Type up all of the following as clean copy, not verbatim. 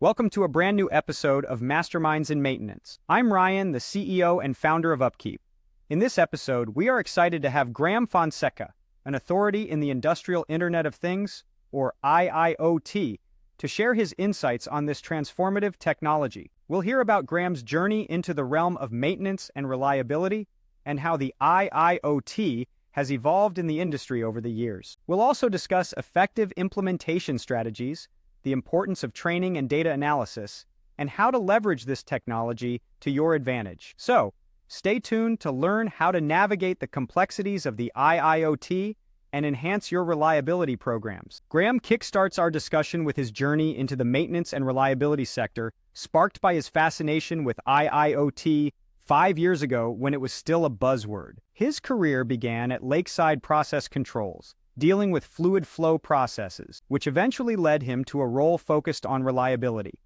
Welcome to a brand new episode of Masterminds in Maintenance. I'm Ryan, the CEO and founder of Upkeep. In this episode, we are excited to have Graham Fonseca, an authority in the Industrial Internet of Things, or IIoT, to share his insights on this transformative technology. We'll hear about Graham's journey into the realm of maintenance and reliability, and how the IIoT has evolved in the industry over the years. We'll also discuss effective implementation strategies, the importance of training and data analysis, and how to leverage this technology to your advantage. So, stay tuned to learn how to navigate the complexities of the IIoT and enhance your reliability programs. Graham kickstarts our discussion with his journey into the maintenance and reliability sector, sparked by his fascination with IIoT 5 years ago when it was still a buzzword. His career began at Lakeside Process Controls, dealing with fluid flow processes, which eventually led him to a role focused on reliability,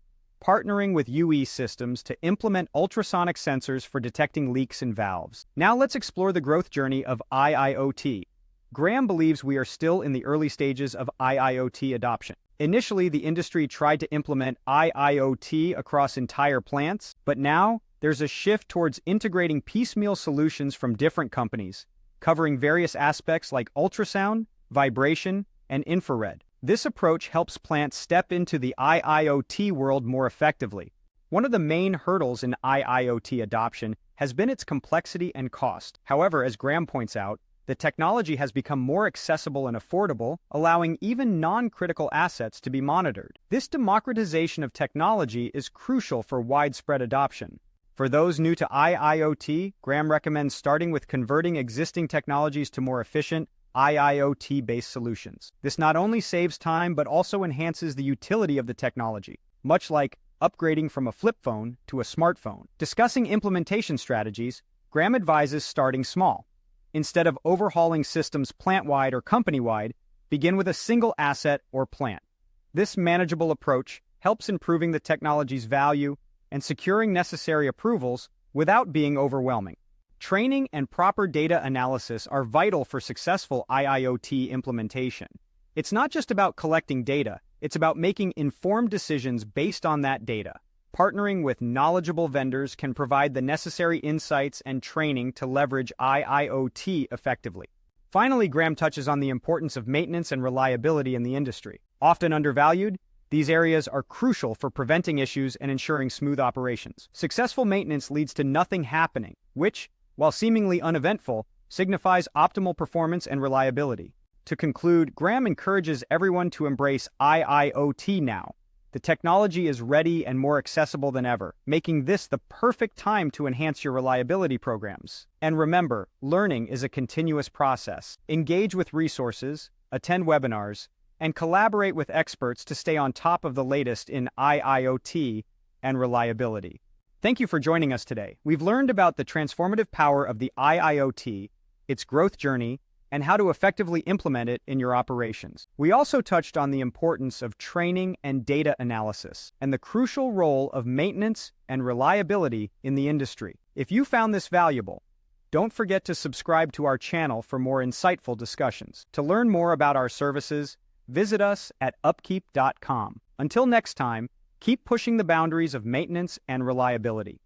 partnering with UE Systems to implement ultrasonic sensors for detecting leaks in valves. Now let's explore the growth journey of IIoT. Graham believes we are still in the early stages of IIoT adoption. Initially, the industry tried to implement IIoT across entire plants, but now there's a shift towards integrating piecemeal solutions from different companies, covering various aspects like ultrasound, vibration, and infrared. This approach helps plants step into the IIoT world more effectively. One of the main hurdles in IIoT adoption has been its complexity and cost. However, as Graham points out, the technology has become more accessible and affordable, allowing even non-critical assets to be monitored. This democratization of technology is crucial for widespread adoption. For those new to IIoT, Graham recommends starting with converting existing technologies to more efficient IIoT-based solutions. This not only saves time, but also enhances the utility of the technology, much like upgrading from a flip phone to a smartphone. Discussing implementation strategies, Graham advises starting small. Instead of overhauling systems plant-wide or company-wide, begin with a single asset or plant. This manageable approach helps improving the technology's value and securing necessary approvals without being overwhelming. Training and proper data analysis are vital for successful IIoT implementation. It's not just about collecting data, it's about making informed decisions based on that data. Partnering with knowledgeable vendors can provide the necessary insights and training to leverage IIoT effectively. Finally, Graham touches on the importance of maintenance and reliability in the industry. Often undervalued, these areas are crucial for preventing issues and ensuring smooth operations. Successful maintenance leads to nothing happening, which, while seemingly uneventful, signifies optimal performance and reliability. To conclude, Graham encourages everyone to embrace IIoT now. The technology is ready and more accessible than ever, making this the perfect time to enhance your reliability programs. And remember, learning is a continuous process. Engage with resources, attend webinars, and collaborate with experts to stay on top of the latest in IIoT and reliability. Thank you for joining us today. We've learned about the transformative power of the IIoT, its growth journey, and how to effectively implement it in your operations. We also touched on the importance of training and data analysis, and the crucial role of maintenance and reliability in the industry. If you found this valuable, don't forget to subscribe to our channel for more insightful discussions. To learn more about our services, visit us at upkeep.com. Until next time, keep pushing the boundaries of maintenance and reliability.